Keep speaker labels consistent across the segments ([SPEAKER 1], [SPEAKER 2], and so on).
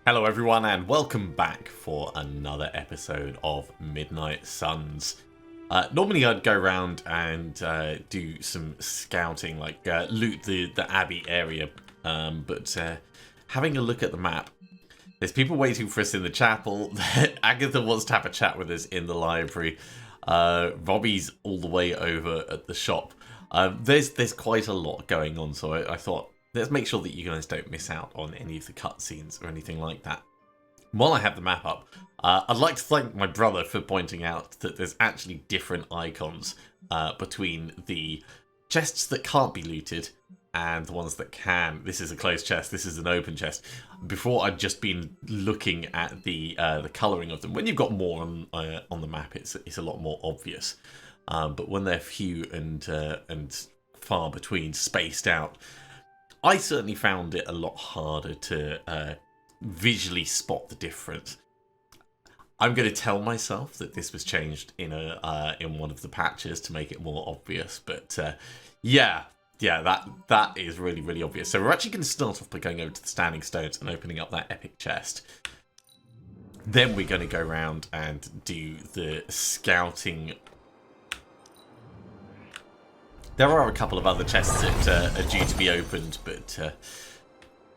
[SPEAKER 1] Hello everyone and welcome back for another episode of Midnight Suns. Normally I'd go around and do some scouting, like loot the Abbey area, but having a look at the map, there's people waiting for us in the chapel. Agatha wants to have a chat with us in the library. Robbie's all the way over at the shop. There's quite a lot going on, so I thought, let's make sure that you guys don't miss out on any of the cutscenes or anything like that. While I have the map up, I'd like to thank my brother for pointing out that there's actually different icons between the chests that can't be looted and the ones that can. This is a closed chest, this is an open chest. Before, I'd just been looking at the colouring of them. When you've got more on the map, it's a lot more obvious. But when they're few and far between, spaced out, I certainly found it a lot harder to visually spot the difference. I'm going to tell myself that this was changed in one of the patches to make it more obvious, but yeah, that is really obvious. So we're actually going to start off by going over to the Standing Stones and opening up that epic chest. Then we're going to go around and do the scouting. There are a couple of other chests that are due to be opened, but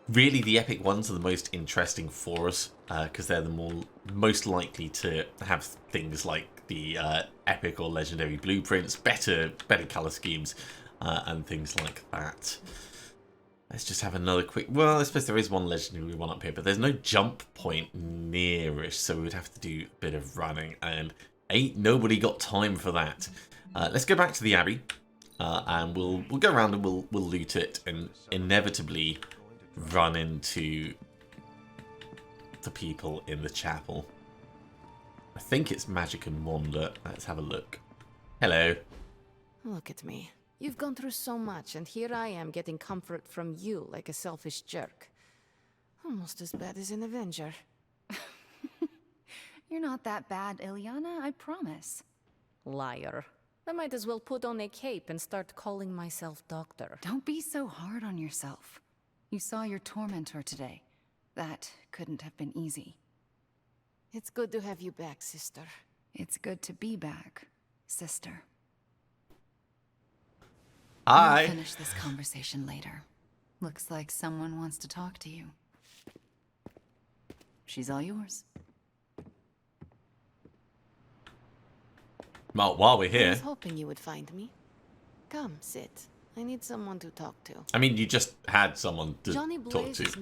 [SPEAKER 1] really the epic ones are the most interesting for us, because they're the most likely to have things like the epic or legendary blueprints, better colour schemes, and things like that. Let's just have another quick... Well, I suppose there is one legendary one up here, but there's no jump point nearish, so we would have to do a bit of running, and ain't nobody got time for that. Let's go back to the Abbey. And we'll go around and we'll loot it and inevitably run into the people in the chapel. I think it's Magic and Wanda. Let's have a look. Hello.
[SPEAKER 2] Look at me. You've gone through so much, and here I am getting comfort from you like a selfish jerk. Almost as bad as an Avenger.
[SPEAKER 3] You're not that bad, Ilyana, I promise.
[SPEAKER 2] Liar. I might as well put on a cape and start calling myself doctor.
[SPEAKER 3] Don't be so hard on yourself. You saw your tormentor today. That couldn't have been easy.
[SPEAKER 2] It's good to have you back, sister.
[SPEAKER 3] It's good to be back, sister.
[SPEAKER 1] Hi.
[SPEAKER 3] We'll finish this conversation later. Looks like someone wants to talk to you. She's all yours.
[SPEAKER 1] Well, while we're
[SPEAKER 2] I
[SPEAKER 1] here...
[SPEAKER 2] was hoping you would find me. Come, sit. I need someone to talk to.
[SPEAKER 1] I mean, you just had someone to
[SPEAKER 2] Johnny
[SPEAKER 1] talk
[SPEAKER 2] Blaze
[SPEAKER 1] to.
[SPEAKER 2] is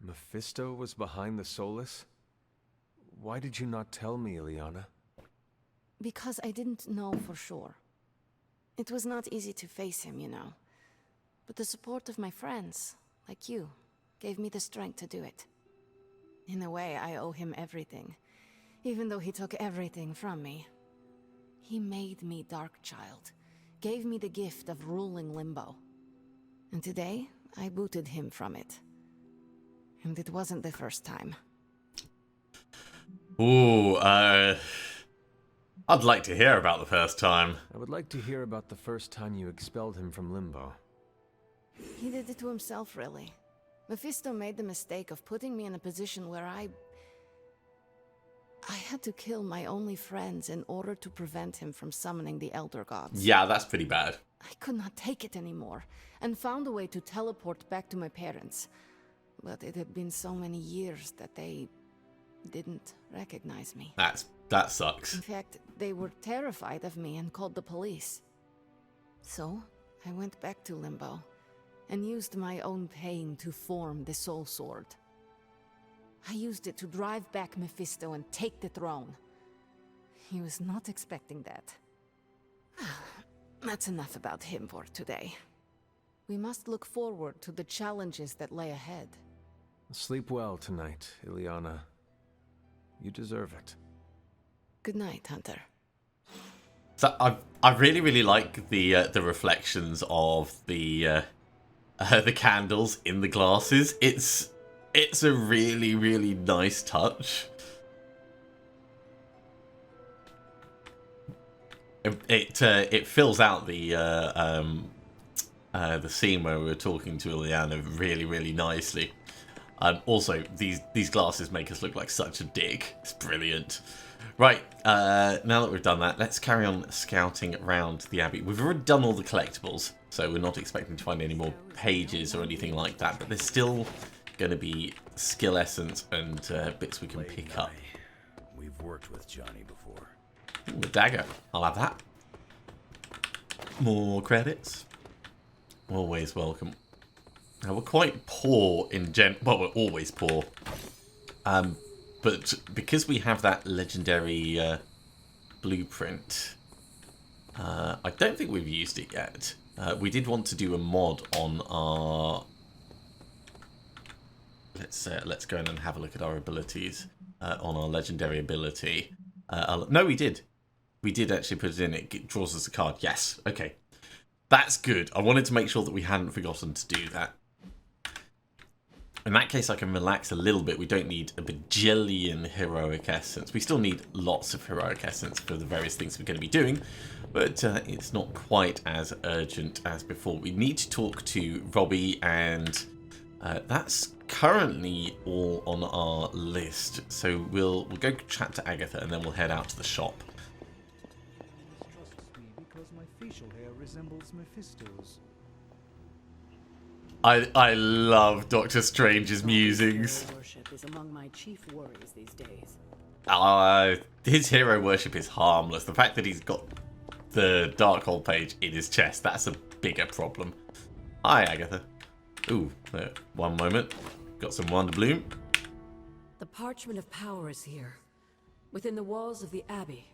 [SPEAKER 4] Mephisto was behind the Solus? Why did you not tell me, Ilyana?
[SPEAKER 2] Because I didn't know for sure. It was not easy to face him, you know. But the support of my friends, like you, gave me the strength to do it. In a way, I owe him everything, even though he took everything from me. He made me Darkchild, gave me the gift of ruling Limbo. And today, I booted him from it. And it wasn't the first time.
[SPEAKER 1] Ooh, I'd like to hear about the first time.
[SPEAKER 4] I would like to hear about the first time you expelled him from Limbo.
[SPEAKER 2] He did it to himself, really. Mephisto made the mistake of putting me in a position where I had to kill my only friends in order to prevent him from summoning the Elder Gods.
[SPEAKER 1] Yeah, that's pretty bad.
[SPEAKER 2] I could not take it anymore, and found a way to teleport back to my parents. But it had been so many years that they didn't recognize me.
[SPEAKER 1] That sucks.
[SPEAKER 2] In fact, they were terrified of me and called the police. So, I went back to Limbo, and used my own pain to form the Soul Sword. I used it to drive back Mephisto and take the throne. He was not expecting that. That's enough about him for today. We must look forward to the challenges that lay ahead.
[SPEAKER 4] Sleep well tonight, Ilyana. You deserve it.
[SPEAKER 2] Good night, Hunter.
[SPEAKER 1] So I really like the reflections of the candles in the glasses. It's a really nice touch. It fills out the scene where we were talking to Ilyana really nicely. Also, these glasses make us look like such a dick. It's brilliant. Right, now that we've done that, let's carry on scouting around the Abbey. We've already done all the collectibles, so we're not expecting to find any more pages or anything like that, but there's still going to be skill essence and bits we can pick up.
[SPEAKER 5] We've worked with Johnny before.
[SPEAKER 1] Ooh, the dagger. I'll have that. More credits. Always welcome. Now, we're quite poor in well, we're always poor. But because we have that legendary blueprint, I don't think we've used it yet. We did want to do a mod on our... Let's go in and have a look at our abilities on our legendary ability. No, we did. We did actually put it in. It draws us a card. Yes. Okay. That's good. I wanted to make sure that we hadn't forgotten to do that. In that case, I can relax a little bit. We don't need a bajillion heroic essence. We still need lots of heroic essence for the various things we're going to be doing, but it's not quite as urgent as before. We need to talk to Robbie, and that's currently all on our list. So we'll go chat to Agatha, and then we'll head out to the shop.
[SPEAKER 6] Trusts me because my facial hair resembles Mephisto's.
[SPEAKER 1] I love Doctor Strange's musings.
[SPEAKER 7] Worship is among my chief worries these days.
[SPEAKER 1] His hero worship is harmless. The fact that he's got the Darkhold page in his chest, that's a bigger problem. Hi, Agatha. Ooh, one moment. Got some Wanda Bloom.
[SPEAKER 7] The Parchment of Power is here, within the walls of the Abbey.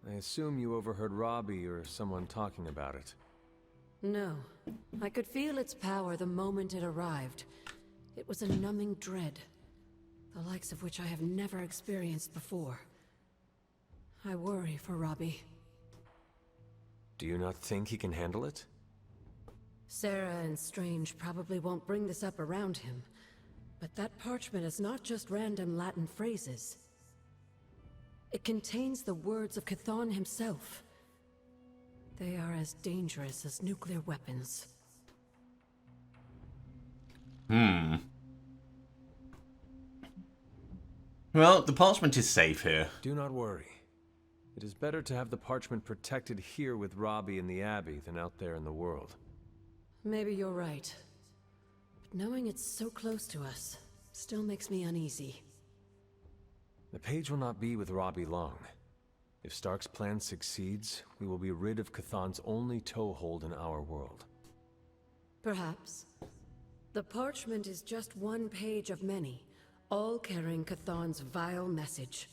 [SPEAKER 4] I assume you overheard Robbie or someone talking about it.
[SPEAKER 7] No, I could feel its power the moment it arrived. It was a numbing dread, the likes of which I have never experienced before. I worry for Robbie.
[SPEAKER 4] Do you not think he can handle it?
[SPEAKER 7] Sarah and Strange probably won't bring this up around him, but that parchment is not just random Latin phrases. It contains the words of Chthon himself. They are as dangerous as nuclear weapons.
[SPEAKER 1] Well, the parchment is safe here.
[SPEAKER 4] Do not worry. It is better to have the parchment protected here with Robbie in the Abbey than out there in the world.
[SPEAKER 7] Maybe you're right. But knowing it's so close to us still makes me uneasy.
[SPEAKER 4] The page will not be with Robbie long. If Stark's plan succeeds, we will be rid of Chthon's only toehold in our world.
[SPEAKER 7] Perhaps. The parchment is just one page of many, all carrying Chthon's vile message.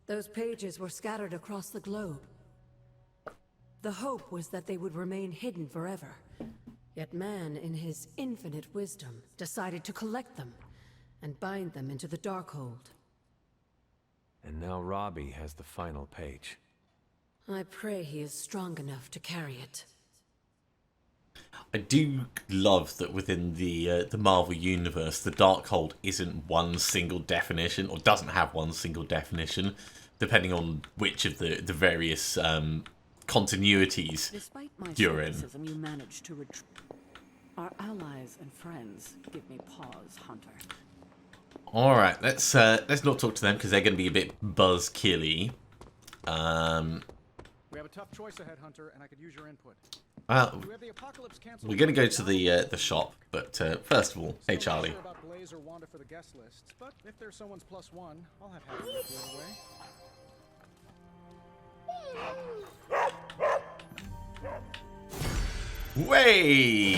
[SPEAKER 7] Those pages were scattered across the globe. The hope was that they would remain hidden forever. Yet man, in his infinite wisdom, decided to collect them and bind them into the Darkhold.
[SPEAKER 4] And now Robbie has the final page.
[SPEAKER 7] I pray he is strong enough to carry it.
[SPEAKER 1] I do love that within the Marvel Universe, the Darkhold isn't one single definition, or doesn't have one single definition, depending on which of the various continuities
[SPEAKER 8] Despite my
[SPEAKER 1] you're in.
[SPEAKER 8] skepticism, you managed to Our allies and friends give me pause, Hunter.
[SPEAKER 1] All right, let's not talk to them because they're going to be a bit buzzkilly.
[SPEAKER 6] We have a tough choice ahead, Hunter, and I could use your input.
[SPEAKER 1] Well,
[SPEAKER 6] We have the apocalypse canceled.
[SPEAKER 1] we're going to go to the shop, but first of all, hey
[SPEAKER 6] Still not
[SPEAKER 1] Charlie.
[SPEAKER 6] sure about Blaze or Wanda for the guest lists, but if there's someone's +1, I'll have half of it away.
[SPEAKER 1] Way!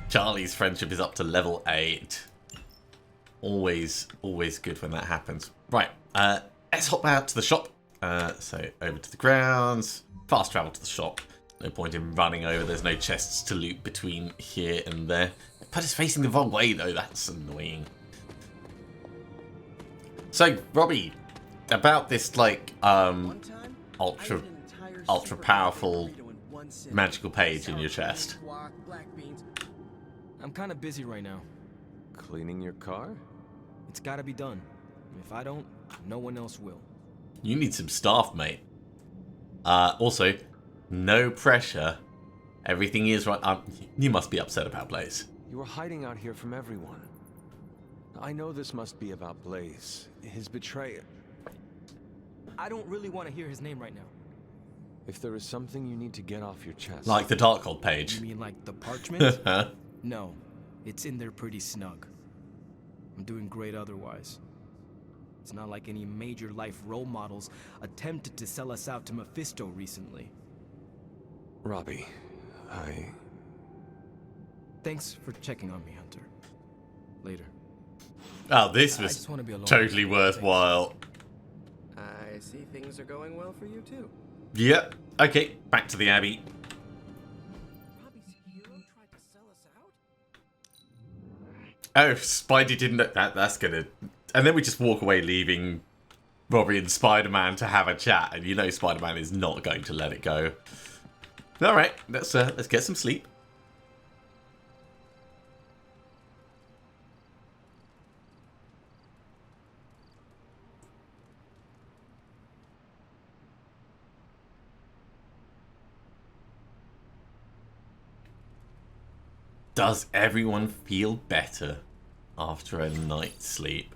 [SPEAKER 1] Charlie's friendship is up to level 8. Always good when that happens. Right, let's hop out to the shop. So over to the grounds, fast travel to the shop. No point in running over, there's no chests to loot between here and there. Put us facing the wrong way though, that's annoying. So, Robbie, about this like, ultra powerful magical page in your chest.
[SPEAKER 9] I'm kind of busy right now.
[SPEAKER 4] Cleaning your car?
[SPEAKER 9] It's gotta be done. If I don't, no one else will.
[SPEAKER 1] You need some staff, mate. Also, no pressure. Everything is right. You must be upset about Blaze.
[SPEAKER 4] You were hiding out here from everyone. I know this must be about Blaze. His betrayal.
[SPEAKER 9] I don't really want to hear his name right now.
[SPEAKER 4] If there is something you need to get off your chest...
[SPEAKER 1] Like the Darkhold page.
[SPEAKER 9] You mean like the parchment? No, it's in there pretty snug. I'm doing great otherwise. It's not like any major life role models attempted to sell us out to Mephisto recently.
[SPEAKER 4] Robbie,
[SPEAKER 9] Thanks for checking on me, Hunter. Later.
[SPEAKER 1] Oh, this
[SPEAKER 9] I
[SPEAKER 1] was
[SPEAKER 9] just wanna be alone.
[SPEAKER 1] totally worthwhile.
[SPEAKER 10] I see things are going well for you too.
[SPEAKER 1] Yep. Okay, back to the Abbey.
[SPEAKER 10] Robbie's hero tried to sell us out?
[SPEAKER 1] Oh, Spidey didn't know that. That's gonna... And then we just walk away, leaving Robbie and Spider-Man to have a chat. And you know Spider-Man is not going to let it go. Alright, let's get some sleep. Does everyone feel better after a night's sleep?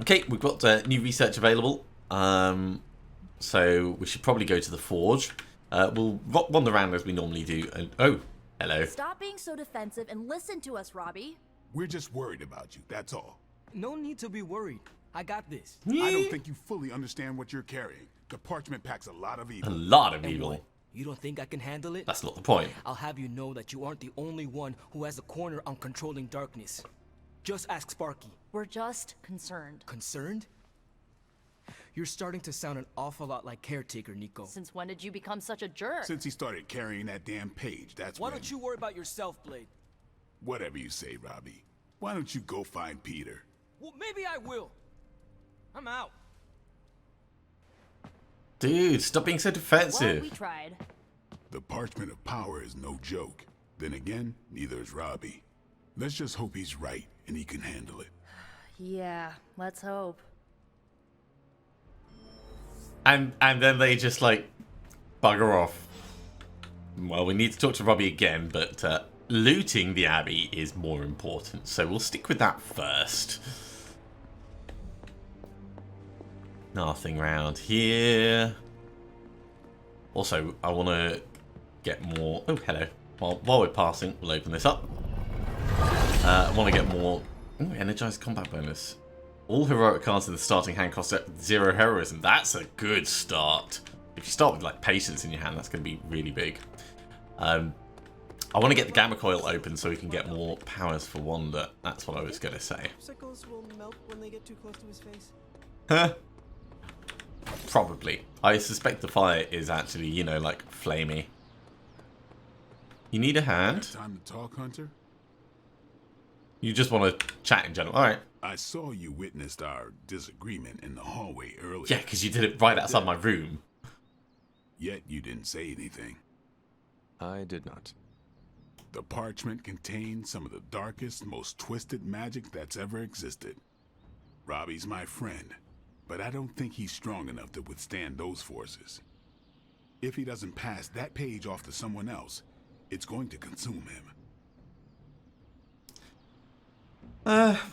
[SPEAKER 1] Okay, we've got new research available. So we should probably go to the forge. We'll wander around as we normally do. And oh, hello.
[SPEAKER 11] Stop being so defensive and listen to us, Robbie.
[SPEAKER 12] We're just worried about you, that's all.
[SPEAKER 9] No need to be worried. I got this.
[SPEAKER 12] I don't think you fully understand what you're carrying. The parchment packs a lot of evil.
[SPEAKER 1] A lot of
[SPEAKER 9] And
[SPEAKER 1] evil.
[SPEAKER 9] what? You don't think I can handle it?
[SPEAKER 1] That's not the point.
[SPEAKER 9] I'll have you know that you aren't the only one who has a corner on controlling darkness. Just ask Sparky.
[SPEAKER 11] We're just concerned.
[SPEAKER 9] Concerned? You're starting to sound an awful lot like Caretaker, Nico.
[SPEAKER 11] Since when did you become such a jerk?
[SPEAKER 12] Since he started carrying that damn page, that's
[SPEAKER 9] Why
[SPEAKER 12] when...
[SPEAKER 9] don't you worry about yourself, Blade?
[SPEAKER 12] Whatever you say, Robbie. Why don't you go find Peter?
[SPEAKER 9] Well, maybe I will. I'm out.
[SPEAKER 1] Dude, stop being so
[SPEAKER 11] Well,
[SPEAKER 1] defensive.
[SPEAKER 11] we tried.
[SPEAKER 12] The parchment of power is no joke. Then again, neither is Robbie. Let's just hope he's right and he can handle it.
[SPEAKER 11] Yeah, let's hope.
[SPEAKER 1] And then they just like bugger off. Well, we need to talk to Robbie again, but looting the Abbey is more important. So we'll stick with that first. Nothing around here. Also, I want to get more... Oh, hello. While we're passing, we'll open this up. I want to get more... Ooh, energized combat bonus. All heroic cards in the starting hand cost 0 heroism. That's a good start. If you start with like patience in your hand, that's going to be really big. I want to get the gamma coil open so we can get more powers for Wanda. That's what I was going to say.
[SPEAKER 10] Popsicles will melt when they get too close to his face.
[SPEAKER 1] Huh? Probably. I suspect the fire is actually, you know, like flamey. You need a hand?
[SPEAKER 12] Time to talk, Hunter?
[SPEAKER 1] You just want to chat in general. Alright.
[SPEAKER 12] I saw you witnessed our disagreement in the hallway earlier.
[SPEAKER 1] Yeah, because you did it right outside my room.
[SPEAKER 12] Yet you didn't say anything.
[SPEAKER 4] I did not.
[SPEAKER 12] The parchment contains some of the darkest, most twisted magic that's ever existed. Robbie's my friend, but I don't think he's strong enough to withstand those forces. If he doesn't pass that page off to someone else, it's going to consume him.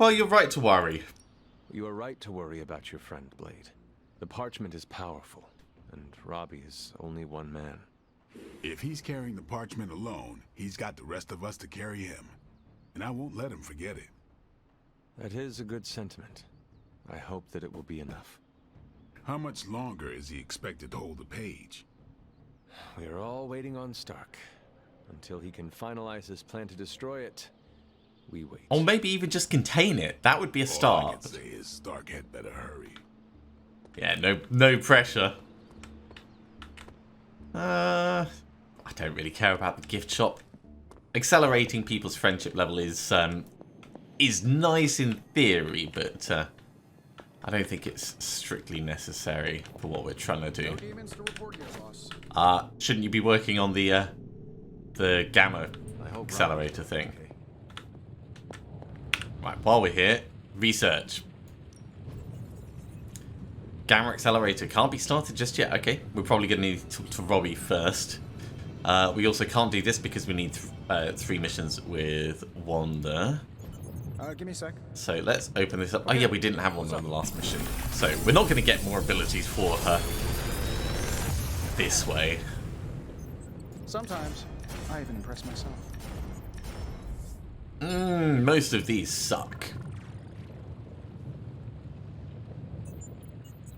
[SPEAKER 1] Well, you're right to worry.
[SPEAKER 4] You are right to worry about your friend, Blade. The parchment is powerful, and Robbie is only one man.
[SPEAKER 12] If he's carrying the parchment alone, he's got the rest of us to carry him. And I won't let him forget it.
[SPEAKER 4] That is a good sentiment. I hope that it will be enough.
[SPEAKER 12] How much longer is he expected to hold the page?
[SPEAKER 4] We are all waiting on Stark. Until he can finalize his plan to destroy it, we wait.
[SPEAKER 1] Or maybe even just contain it. That would be a start.
[SPEAKER 12] All I can say is Stark had better hurry.
[SPEAKER 1] Yeah, no pressure. I don't really care about the gift shop. Accelerating people's friendship level is nice in theory, but I don't think it's strictly necessary for what we're trying to do.
[SPEAKER 6] No demons to report yet, boss.
[SPEAKER 1] Shouldn't you be working on the gamma accelerator thing?
[SPEAKER 4] Okay.
[SPEAKER 1] Right, while we're here, research. Gamma accelerator can't be started just yet. Okay, we're probably going to need to talk to Robbie first. We also can't do this because we need 3 missions with Wanda.
[SPEAKER 6] Give me a sec.
[SPEAKER 1] So let's open this up. Oh yeah, we didn't have one on the last mission. So we're not going to get more abilities for her this way.
[SPEAKER 6] Sometimes I even impress myself.
[SPEAKER 1] Most of these suck.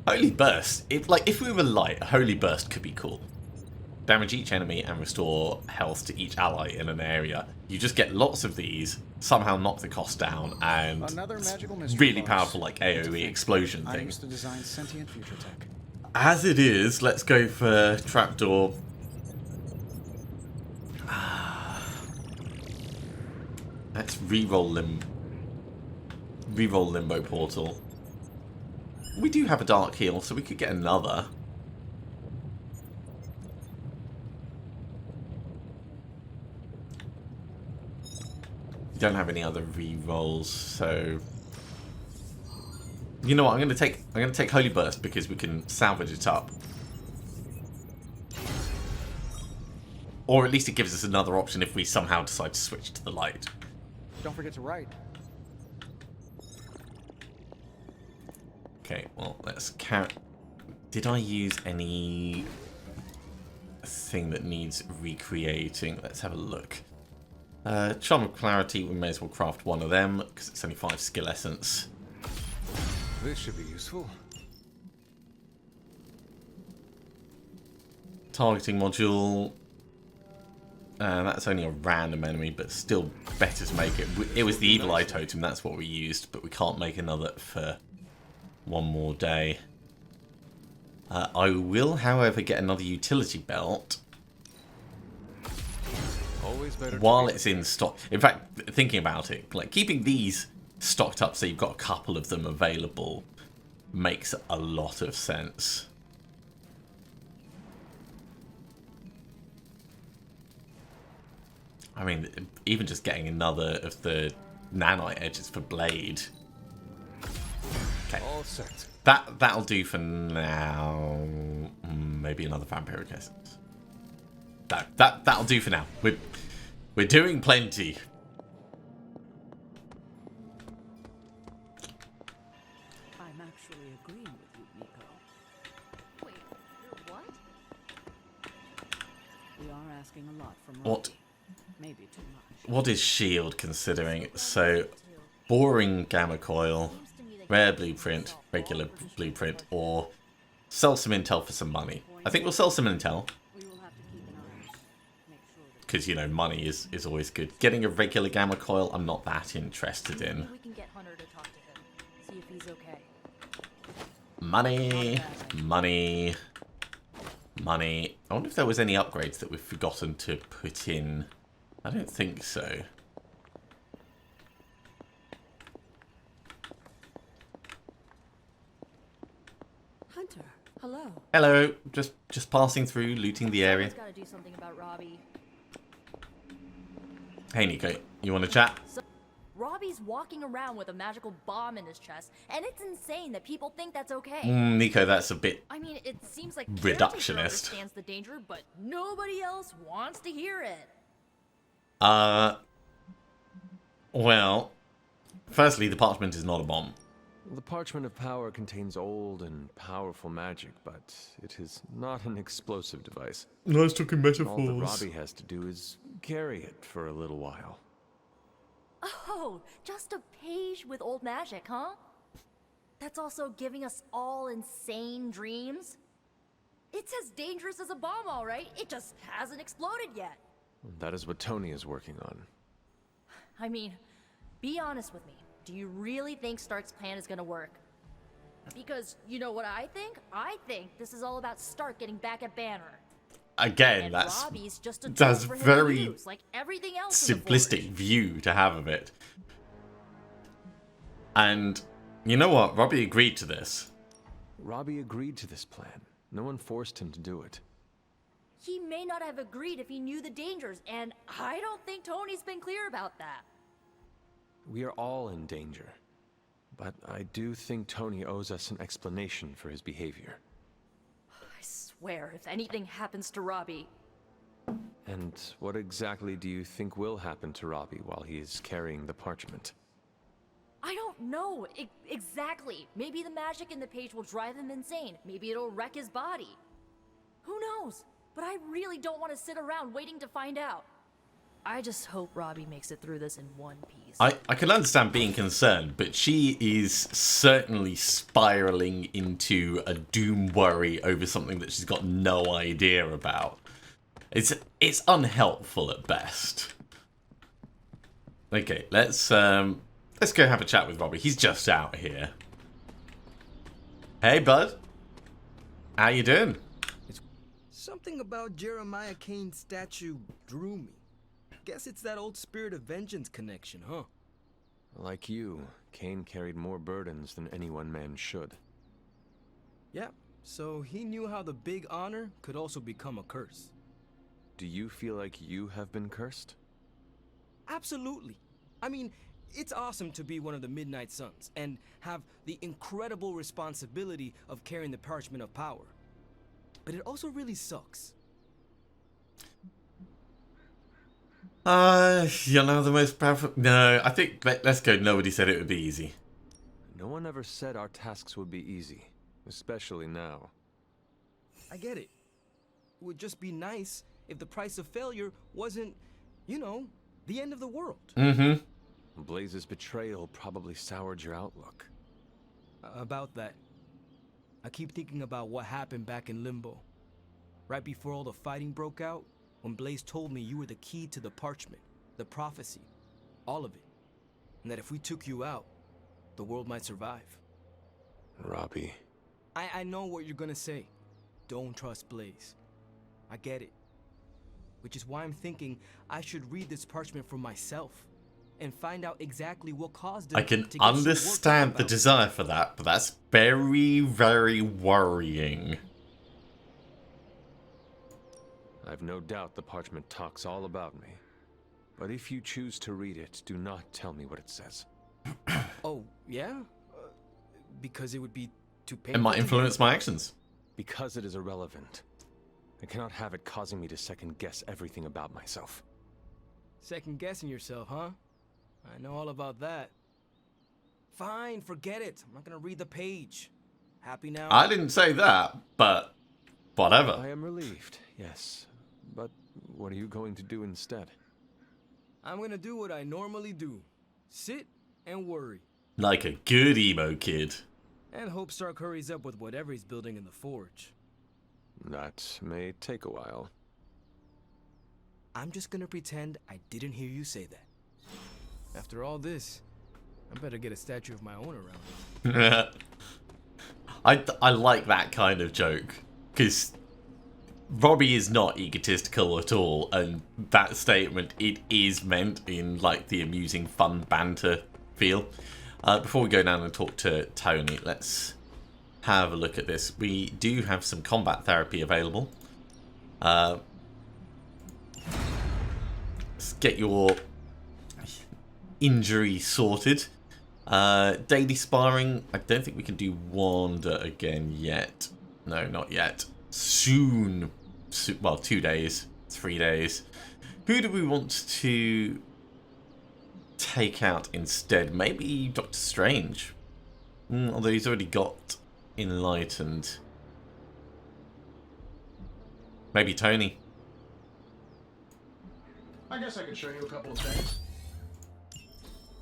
[SPEAKER 1] Holy Burst. If we were light, a Holy Burst could be cool. Damage each enemy and restore health to each ally in an area. You just get lots of these, somehow knock the cost down, and
[SPEAKER 6] Another magical mystery
[SPEAKER 1] really
[SPEAKER 6] box.
[SPEAKER 1] powerful like AoE explosion
[SPEAKER 6] I
[SPEAKER 1] thing.
[SPEAKER 6] used to design sentient future tech.
[SPEAKER 1] As it is, let's go for trapdoor. Let's re-roll limbo portal. We do have a dark heal, so we could get another. We don't have any other re-rolls, so you know what? I'm gonna take Holy Burst because we can salvage it up, or at least it gives us another option if we somehow decide to switch to the light.
[SPEAKER 6] Don't forget to write.
[SPEAKER 1] Okay, well, let's count. Did I use any thing that needs recreating? Let's have a look. Charm of Clarity, we may as well craft one of them, because it's only 5 skill essence.
[SPEAKER 4] This should be useful.
[SPEAKER 1] Targeting module. That's only a random enemy, but still better to make it. It was the Evil Eye Totem, that's what we used, but we can't make another for one more day. I will, however, get another utility belt.
[SPEAKER 4] Always better
[SPEAKER 1] while it's in stock. In fact, thinking about it, like keeping these stocked up so you've got a couple of them available makes a lot of sense. I mean, even just getting another of the nanite edges for blade. Okay,
[SPEAKER 4] all set.
[SPEAKER 1] That'll do for now. Maybe another vampiric essence. That'll do for now. We're doing plenty.
[SPEAKER 8] I'm actually agreeing with you, Nico.
[SPEAKER 11] Wait, you're what?
[SPEAKER 8] We are asking a lot from
[SPEAKER 1] What?
[SPEAKER 8] Robbie. Maybe too much.
[SPEAKER 1] What is shield considering? So, boring gamma coil, rare blueprint, regular blueprint, or sell some intel for some money. I think we'll sell some intel. Because, you know, money is always good. Getting a regular gamma coil, I'm not that interested in.
[SPEAKER 11] Maybe we can get Hunter to talk to him, see if he's okay.
[SPEAKER 1] Money, money, money. I wonder if there was any upgrades that we've forgotten to put in. I don't think so.
[SPEAKER 7] Hunter, hello.
[SPEAKER 1] Hello, just passing through, looting the area.
[SPEAKER 11] Someone's gotta do something about Robbie.
[SPEAKER 1] Hey Nico, you want to chat?
[SPEAKER 11] So, Robbie's walking around with a magical bomb in his chest, and it's insane that people think that's okay.
[SPEAKER 1] Nico, that's a bit
[SPEAKER 11] I mean, it seems like
[SPEAKER 1] reductionist.
[SPEAKER 11] Caretaker understands the danger, but nobody else wants to hear it.
[SPEAKER 1] Well, firstly, the parchment is not a bomb.
[SPEAKER 4] The Parchment of Power contains old and powerful magic, but it is not an explosive device.
[SPEAKER 1] Nice talking metaphors.
[SPEAKER 4] All that Robbie has to do is carry it for a little while.
[SPEAKER 11] Oh, just a page with old magic, huh? That's also giving us all insane dreams? It's as dangerous as a bomb, all right. It just hasn't exploded yet.
[SPEAKER 4] That is what Tony is working on.
[SPEAKER 11] I mean, be honest with me. Do you really think Stark's plan is gonna work? Because, you know what I think? I think this is all about Stark getting back at Banner.
[SPEAKER 1] Again,
[SPEAKER 11] And
[SPEAKER 1] that's
[SPEAKER 11] Robbie's just a
[SPEAKER 1] that's
[SPEAKER 11] tool for him to
[SPEAKER 1] very
[SPEAKER 11] use, like everything else in the
[SPEAKER 1] simplistic
[SPEAKER 11] Forge.
[SPEAKER 1] view to have of it. And you know what? Robbie agreed to this.
[SPEAKER 4] Robbie agreed to this plan. No one forced him to do it.
[SPEAKER 11] He may not have agreed if he knew the dangers, and I don't think Tony's been clear about that.
[SPEAKER 4] We are all in danger. But I do think Tony owes us an explanation for his behavior.
[SPEAKER 11] I swear, if anything happens to Robbie...
[SPEAKER 4] And what exactly do you think will happen to Robbie while he is carrying the parchment?
[SPEAKER 11] don't know. Exactly. Maybe the magic in the page will drive him insane. Maybe it'll wreck his body. Who knows? But I really don't want to sit around waiting to find out. I just hope Robbie makes it through this in one piece.
[SPEAKER 1] I can understand being concerned, but she is certainly spiraling into a doom worry over something that she's got no idea about. It's unhelpful at best. Okay, let's go have a chat with Robbie. He's just out here. Hey, bud. How you doing?
[SPEAKER 9] Something about Jeremiah Kane's statue drew me. Guess it's that old spirit of vengeance connection, huh?
[SPEAKER 4] Like you, Kane carried more burdens than any one man should.
[SPEAKER 9] Yeah, so he knew how the big honor could also become a curse.
[SPEAKER 4] Do you feel like you have been cursed?
[SPEAKER 9] Absolutely. I mean, it's awesome to be one of the Midnight Suns and have the incredible responsibility of carrying the parchment of power. But it also really sucks.
[SPEAKER 1] You know, the most powerful... No, I think, let's go, nobody said it would be easy.
[SPEAKER 4] No one ever said our tasks would be easy, especially now.
[SPEAKER 9] I get it. It would just be nice if the price of failure wasn't, you know, the end of the world.
[SPEAKER 1] Mm-hmm.
[SPEAKER 4] Blaze's betrayal probably soured your outlook.
[SPEAKER 9] About that. I keep thinking about what happened back in Limbo. Right before all the fighting broke out, when Blaze told me you were the key to the parchment, the prophecy, all of it. And that if we took you out, the world might survive.
[SPEAKER 4] Robbie.
[SPEAKER 9] I know what you're gonna say. Don't trust Blaze. I get it. Which is why I'm thinking I should read this parchment for myself and find out exactly what caused it.
[SPEAKER 1] I can understand the desire for that, but that's very, very worrying.
[SPEAKER 4] I've no doubt the parchment talks all about me. But if you choose to read it, do not tell me what it says.
[SPEAKER 9] Oh, yeah? Because it would be too painful.
[SPEAKER 1] It might influence my actions.
[SPEAKER 4] Because it is irrelevant. I cannot have it causing me to second-guess everything about myself.
[SPEAKER 9] Second-guessing yourself, huh? I know all about that. Fine, forget it. I'm not gonna read the page. Happy now?
[SPEAKER 1] I didn't say that, but whatever.
[SPEAKER 4] I am relieved, yes. But what are you going to do instead?
[SPEAKER 9] I'm gonna do what I normally do. Sit and worry.
[SPEAKER 1] Like a good emo kid.
[SPEAKER 9] And hope Stark hurries up with whatever he's building in the forge.
[SPEAKER 4] That may take a while.
[SPEAKER 9] I'm just gonna pretend I didn't hear you say that. After all this, I better get a statue of my own around.
[SPEAKER 1] I like that kind of joke, because Robbie is not egotistical at all, and that statement, it is meant in like the amusing, fun banter feel. Before we go down and talk to Tony, let's have a look at this. We do have some combat therapy available. Let's get your injury sorted. Daily sparring. I don't think we can do Wanda again yet. No, not yet. Soon. Well, 2 days. 3 days. Who do we want to take out instead? Maybe Doctor Strange. Although he's already got Enlightened. Maybe Tony.
[SPEAKER 6] I guess I could show you a couple of things.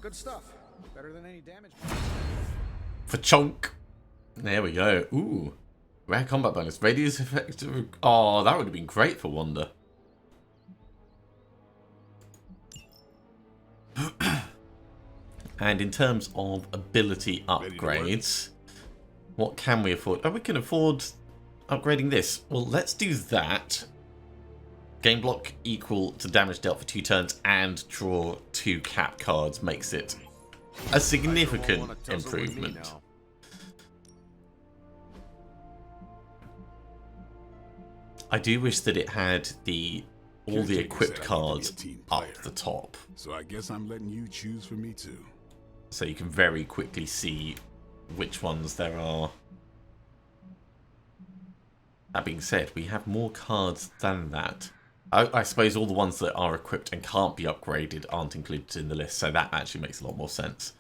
[SPEAKER 6] Good stuff. Better than any damage.
[SPEAKER 1] For chunk. There we go. Ooh. Rare combat bonus. Radius effect. Oh, that would have been great for Wanda. And in terms of ability upgrades, what can we afford? Oh, we can afford upgrading this. Well, let's do that. Game block equal to damage dealt for 2 turns and draw 2 cap cards makes it a significant improvement. I do wish that it had all the equipped cards up the top.
[SPEAKER 12] So I guess I'm letting you choose for me too.
[SPEAKER 1] So you can very quickly see which ones there are. That being said, we have more cards than that. I suppose all the ones that are equipped and can't be upgraded aren't included in the list, so that actually makes a lot more sense.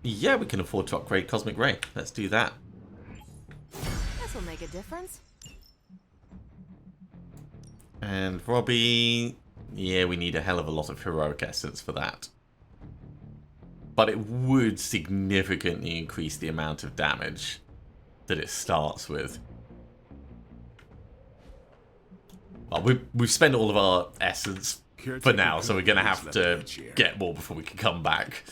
[SPEAKER 1] Yeah, we can afford to upgrade Cosmic Ray. Let's do that.
[SPEAKER 2] This'll make a difference.
[SPEAKER 1] And Robbie... Yeah, we need a hell of a lot of Heroic Essence for that. But it would significantly increase the amount of damage that it starts with. Well, we've spent all of our essence for now, so we're going to have to get more before we can come back.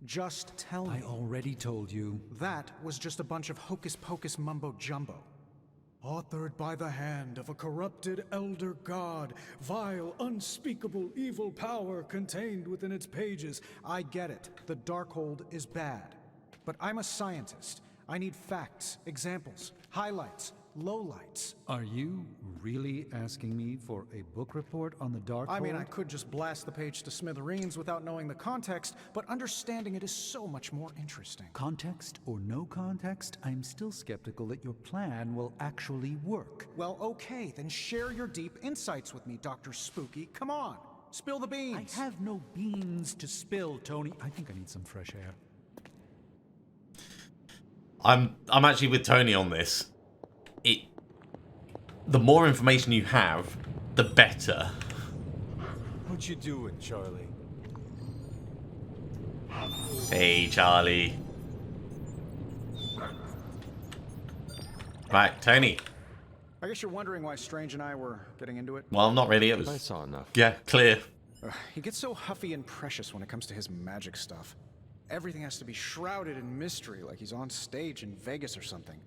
[SPEAKER 6] Just tell me.
[SPEAKER 10] I already told you.
[SPEAKER 6] That was just a bunch of hocus-pocus mumbo-jumbo. Authored by the hand of a corrupted elder god, vile, unspeakable evil power contained within its pages. I get it. The Darkhold is bad. But I'm a scientist. I need facts, examples, highlights, lowlights.
[SPEAKER 10] Are you really asking me for a book report on the Darkhold?
[SPEAKER 6] I mean, I could just blast the page to smithereens without knowing the context, but understanding it is so much more interesting.
[SPEAKER 10] Context or no context, I'm still skeptical that your plan will actually work.
[SPEAKER 6] Well, okay, then share your deep insights with me, Dr. Spooky. Come on, spill the beans.
[SPEAKER 10] I have no beans to spill, Tony. I think I need some fresh air.
[SPEAKER 1] I'm actually with Tony on this. The more information you have, the better.
[SPEAKER 4] What you doing, Charlie?
[SPEAKER 1] Hey, Charlie. Right, Tony.
[SPEAKER 6] I guess you're wondering why Strange and I were getting into it.
[SPEAKER 1] Well, not really. It was.
[SPEAKER 4] I saw enough.
[SPEAKER 1] Yeah, clear.
[SPEAKER 6] He gets so huffy and precious when it comes to his magic stuff. Everything has to be shrouded in mystery, like he's on stage in Vegas or something.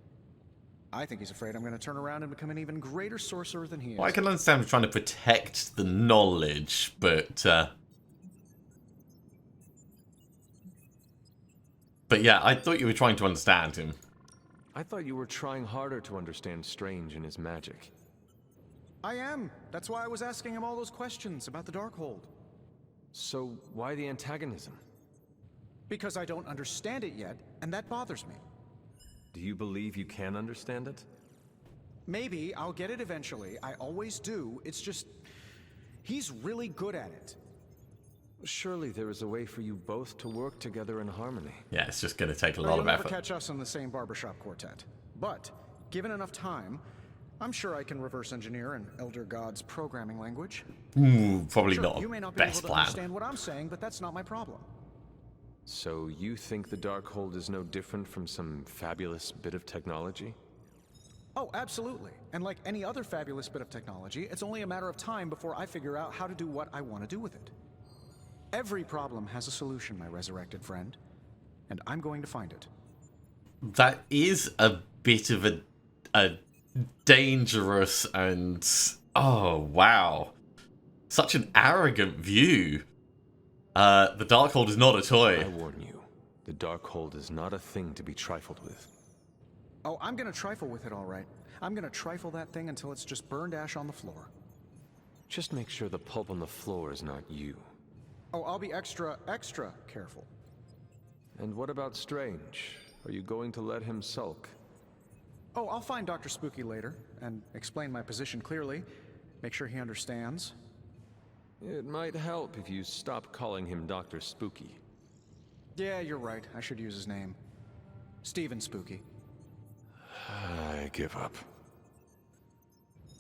[SPEAKER 6] I think he's afraid I'm going to turn around and become an even greater sorcerer than he is.
[SPEAKER 1] Well, I can understand him trying to protect the knowledge, but yeah, I thought you were trying to understand him.
[SPEAKER 4] I thought you were trying harder to understand Strange and his magic.
[SPEAKER 6] I am. That's why I was asking him all those questions about the Darkhold.
[SPEAKER 4] So why the antagonism?
[SPEAKER 6] Because I don't understand it yet, and that bothers me.
[SPEAKER 4] Do you believe you can understand it?
[SPEAKER 6] Maybe I'll get it eventually. I always do. It's just... he's really good at it.
[SPEAKER 4] Surely there is a way for you both to work together in harmony.
[SPEAKER 1] Yeah, it's just going to take a lot
[SPEAKER 6] You'll
[SPEAKER 1] of
[SPEAKER 6] never
[SPEAKER 1] effort.
[SPEAKER 6] catch us in the same barbershop quartet. But, given enough time, I'm sure I can reverse engineer an Elder God's programming language.
[SPEAKER 1] Ooh, probably
[SPEAKER 6] Sure,
[SPEAKER 1] not
[SPEAKER 6] you may not be
[SPEAKER 1] best
[SPEAKER 6] able to
[SPEAKER 1] plan.
[SPEAKER 6] understand what I'm saying, but that's not my problem.
[SPEAKER 4] So you think the Darkhold is no different from some fabulous bit of technology?
[SPEAKER 6] Oh, absolutely. And like any other fabulous bit of technology, it's only a matter of time before I figure out how to do what I want to do with it. Every problem has a solution, my resurrected friend. And I'm going to find it.
[SPEAKER 1] That is a bit of a dangerous and... oh, wow. Such an arrogant view. The Darkhold is not a toy.
[SPEAKER 4] I warn you, the Darkhold is not a thing to be trifled with.
[SPEAKER 6] Oh, I'm gonna trifle with it all right. I'm gonna trifle that thing until it's just burned ash on the floor.
[SPEAKER 4] Just make sure the pulp on the floor is not you.
[SPEAKER 6] Oh, I'll be extra careful.
[SPEAKER 4] And what about Strange? Are you going to let him sulk?
[SPEAKER 6] Oh, I'll find Dr. Spooky later and explain my position clearly. Make sure he understands.
[SPEAKER 4] It might help if you stop calling him Dr. Spooky.
[SPEAKER 6] Yeah, you're right. I should use his name. Stephen Spooky.
[SPEAKER 4] I give up.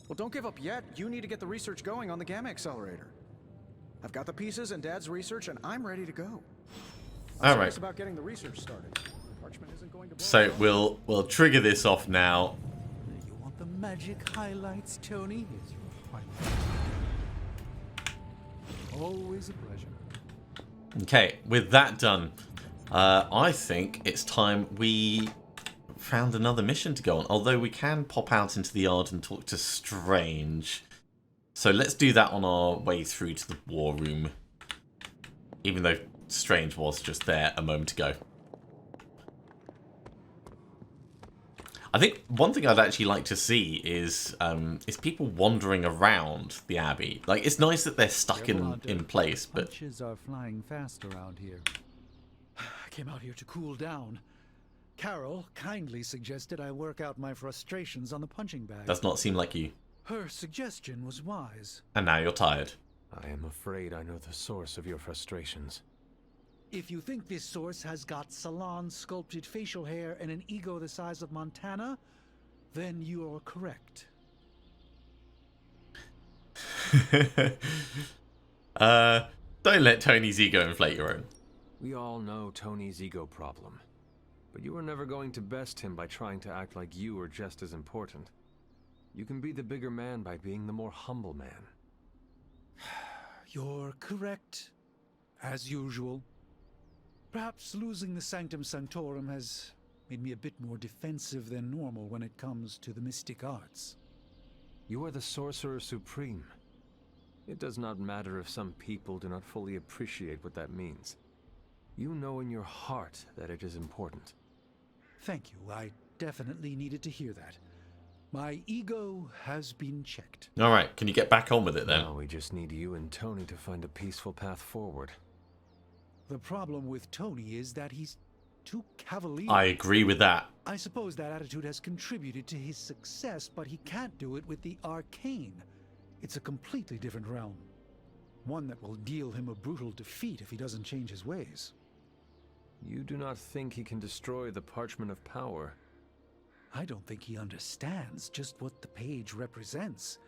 [SPEAKER 6] Well, don't give up yet. You need to get the research going on the Gamma Accelerator. I've got the pieces and Dad's research, and I'm ready to go.
[SPEAKER 1] All right.
[SPEAKER 6] It's about getting the research started. Parchment isn't going to blow
[SPEAKER 1] So
[SPEAKER 6] up.
[SPEAKER 1] we'll trigger this off now.
[SPEAKER 10] You want the magic highlights, Tony? Here's your highlights. Always a pleasure.
[SPEAKER 1] Okay, with that done, I think it's time we found another mission to go on. Although we can pop out into the yard and talk to Strange. So let's do that on our way through to the war room. Even though Strange was just there a moment ago. I think one thing I'd actually like to see is people wandering around the Abbey. Like, it's nice that they're stuck in place, but...
[SPEAKER 10] Punches are flying fast around here. I came out here to cool down. Carol kindly suggested I work out my frustrations on the punching bag.
[SPEAKER 1] Does not seem like you.
[SPEAKER 10] Her suggestion was wise.
[SPEAKER 1] And now you're tired.
[SPEAKER 4] I am afraid I know the source of your frustrations.
[SPEAKER 10] If you think this source has got salon-sculpted facial hair and an ego the size of Montana, then you're correct.
[SPEAKER 1] Don't let Tony's ego inflate your own.
[SPEAKER 4] We all know Tony's ego problem. But you are never going to best him by trying to act like you are just as important. You can be the bigger man by being the more humble man.
[SPEAKER 10] You're correct, as usual. Perhaps losing the Sanctum Sanctorum has made me a bit more defensive than normal when it comes to the mystic arts.
[SPEAKER 4] You are the Sorcerer Supreme. It does not matter if some people do not fully appreciate what that means. You know in your heart that it is important.
[SPEAKER 10] Thank you. I definitely needed to hear that. My ego has been checked.
[SPEAKER 1] Alright, can you get back on with it then?
[SPEAKER 4] Now we just need you and Tony to find a peaceful path forward.
[SPEAKER 10] The problem with Tony is that he's too cavalier.
[SPEAKER 1] I agree with that.
[SPEAKER 10] I suppose that attitude has contributed to his success, but he can't do it with the arcane. It's a completely different realm. One that will deal him a brutal defeat if he doesn't change his ways.
[SPEAKER 4] You do not think he can destroy the Parchment of Power?
[SPEAKER 10] I don't think he understands just what the page represents.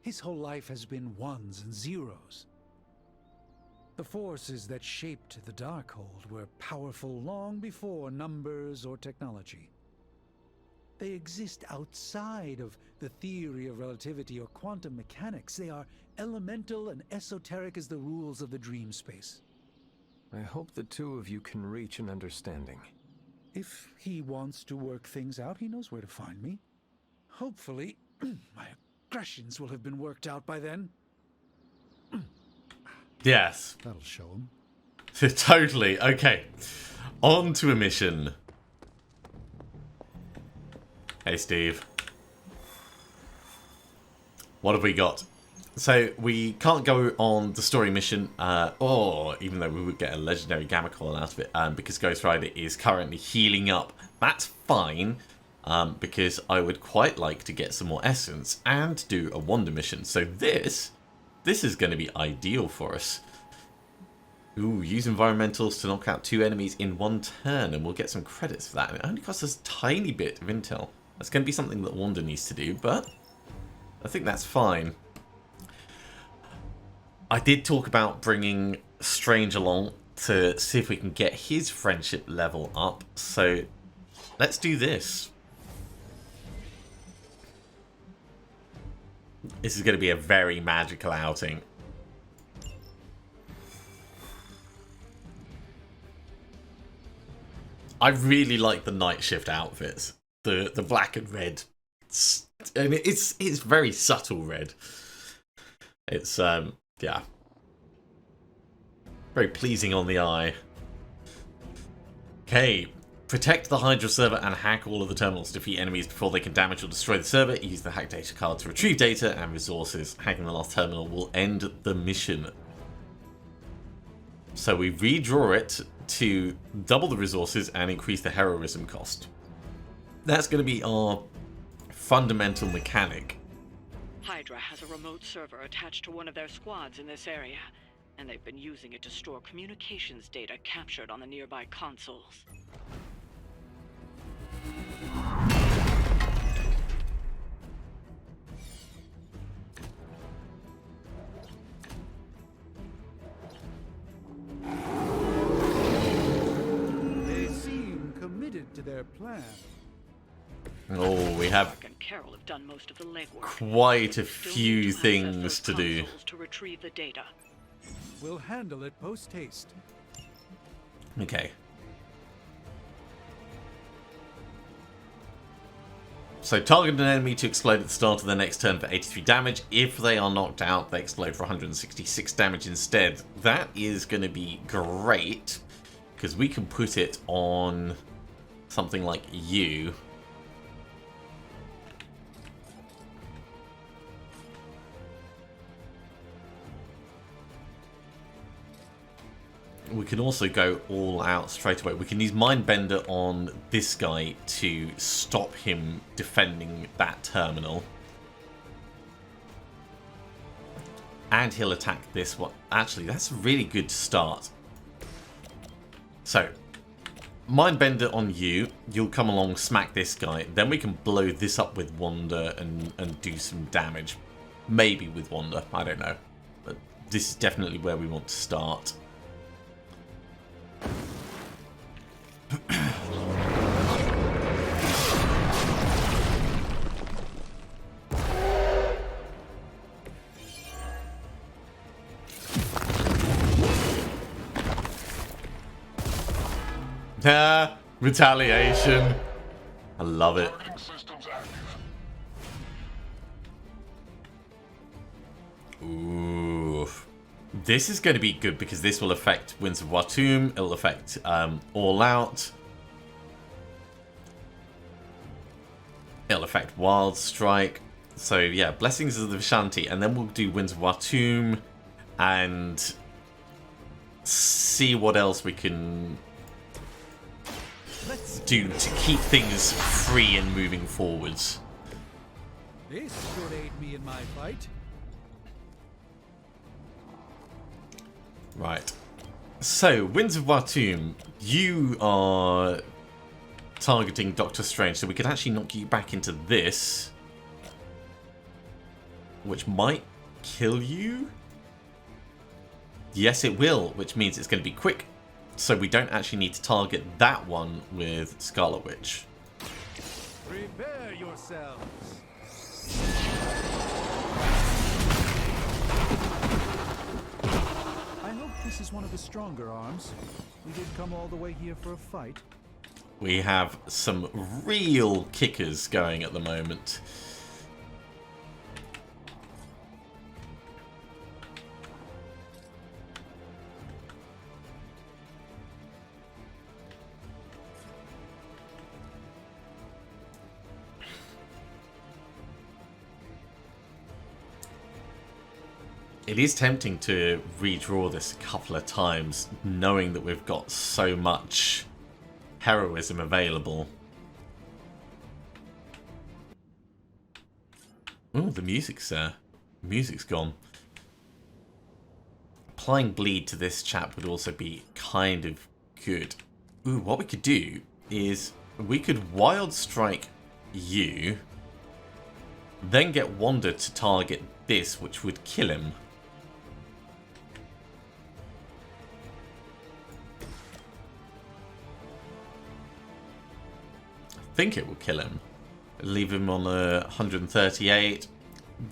[SPEAKER 10] His whole life has been ones and zeros. The forces that shaped the Darkhold were powerful long before numbers or technology. They exist outside of the theory of relativity or quantum mechanics. They are elemental and esoteric as the rules of the dream space.
[SPEAKER 4] I hope the two of you can reach an understanding.
[SPEAKER 10] If he wants to work things out, he knows where to find me. Hopefully, my aggressions will have been worked out by then.
[SPEAKER 1] Yes.
[SPEAKER 10] That'll show him.
[SPEAKER 1] Totally. Okay. On to a mission. Hey, Steve. What have we got? So, we can't go on the story mission, or even though we would get a legendary Gamma Coil out of it, because Ghost Rider is currently healing up. That's fine, because I would quite like to get some more essence and do a Wanda mission. So this is going to be ideal for us. Ooh, use environmentals to knock out 2 enemies in 1 turn, and we'll get some credits for that. And it only costs us a tiny bit of intel. That's going to be something that Wanda needs to do, but I think that's fine. I did talk about bringing Strange along to see if we can get his friendship level up, so let's do this. This is going to be a very magical outing. I really like the night shift outfits. The black and red. It's very subtle red. It's yeah. Very pleasing on the eye. Okay. Protect the Hydra server and hack all of the terminals to defeat enemies before they can damage or destroy the server. Use the hack data card to retrieve data and resources. Hacking the last terminal will end the mission. So we redraw it to double the resources and increase the heroism cost. That's going to be our fundamental mechanic.
[SPEAKER 13] Hydra has a remote server attached to one of their squads in this area, and they've been using it to store communications data captured on the nearby consoles.
[SPEAKER 10] They seem committed to their plan.
[SPEAKER 1] Oh, we have
[SPEAKER 13] Carol have done most of the legwork.
[SPEAKER 1] quite a few things to do.
[SPEAKER 13] To retrieve the data.
[SPEAKER 10] We'll handle it post-haste.
[SPEAKER 1] Okay. So target an enemy to explode at the start of their next turn for 83 damage. If they are knocked out, they explode for 166 damage instead. That is going to be great, because we can put it on something like you. We can also go all out straight away. We can use Mindbender on this guy to stop him defending that terminal. And he'll attack this one. Actually, that's really good to start. So, Mindbender on you. You'll come along, smack this guy. Then we can blow this up with Wanda and do some damage. Maybe with Wanda. I don't know. But this is definitely where we want to start. Retaliation. I love it. Ooh. This is going to be good because this will affect Winds of Watum. It'll affect All Out. It'll affect Wild Strike. So yeah, Blessings of the Vishanti. And then we'll do Winds of Watum and see what else we can do to keep things free and moving forwards.
[SPEAKER 10] This should aid me in my fight.
[SPEAKER 1] Right. So, Winds of Watum, you are targeting Doctor Strange, so we could actually knock you back into this, which might kill you. Yes, it will, which means it's going to be quick. So we don't actually need to target that one with Scarlet Witch.
[SPEAKER 10] Prepare yourselves. I hope this is one of the stronger arms. We did come all the way here for a fight.
[SPEAKER 1] We have some real kickers going at the moment. It is tempting to redraw this a couple of times, knowing that we've got so much heroism available. Oh, the music's gone. Applying bleed to this chap would also be kind of good. Ooh, what we could do is we could Wild Strike you, then get Wanda to target this, which would kill him. I think it will kill him. Leave him on a 138.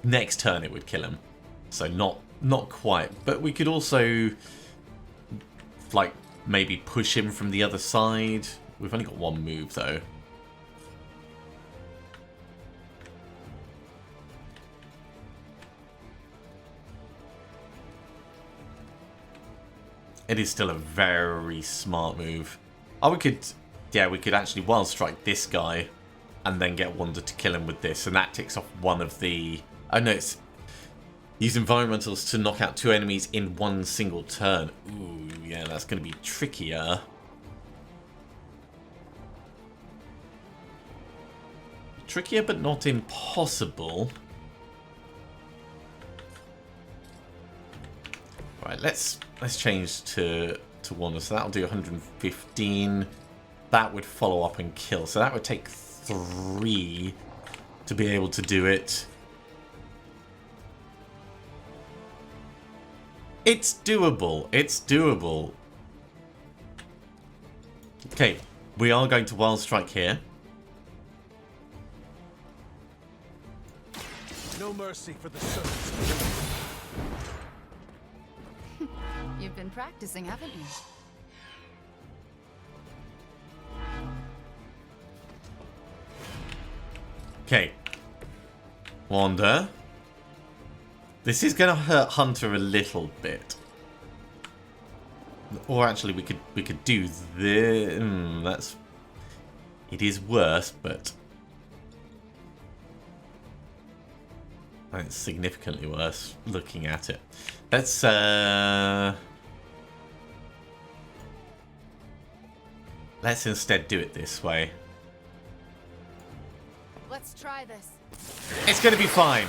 [SPEAKER 1] Next turn it would kill him. So not quite. But we could also like maybe push him from the other side. We've only got one move though. It is still a very smart move. Oh, we could actually Wild Strike this guy and then get Wanda to kill him with this, and that ticks off one of the... Oh no, it's... Use environmentals to knock out 2 enemies in one single turn. Ooh, yeah, that's going to be trickier. Trickier, but not impossible. Right, let's change to Wanda. So that'll do 115. That would follow up and kill. So that would take 3 to be able to do it. It's doable. It's doable. Okay, we are going to Wild Strike here.
[SPEAKER 10] No mercy for the servants.
[SPEAKER 3] You've been practicing, haven't you?
[SPEAKER 1] Okay. Wanda. This is going to hurt Hunter a little bit. Or actually we could do this. That's... It is worse, but... It's significantly worse looking at it. Let's instead do it this way.
[SPEAKER 3] Let's try this.
[SPEAKER 1] It's going to be fine.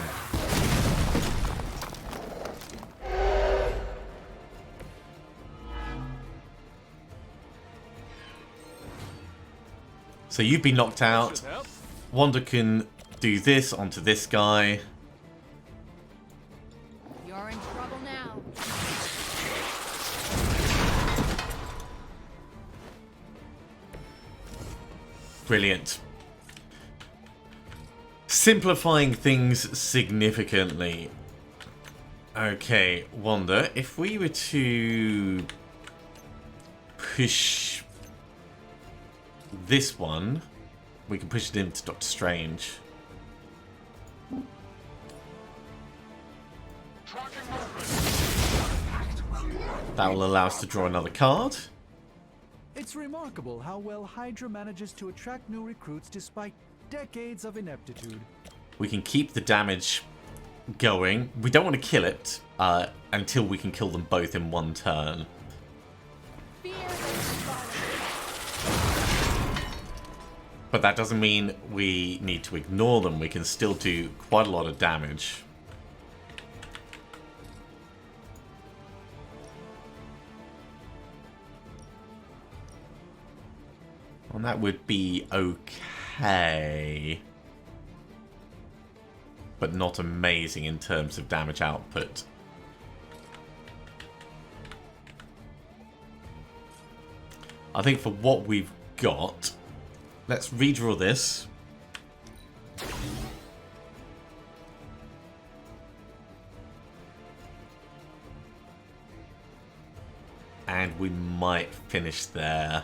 [SPEAKER 1] So you've been knocked out. Wanda can do this onto this guy.
[SPEAKER 3] You're in trouble now.
[SPEAKER 1] Brilliant. Simplifying things significantly. Okay, Wanda, if we were to push this one, we can push it into Doctor Strange. That will allow us to draw another card.
[SPEAKER 10] It's remarkable how well Hydra manages to attract new recruits despite decades of ineptitude.
[SPEAKER 1] We can keep the damage going. We don't want to kill it until we can kill them both in one turn. But that doesn't mean we need to ignore them. We can still do quite a lot of damage. And that would be okay. But not amazing in terms of damage output. I think for what we've got, let's redraw this. And we might finish there.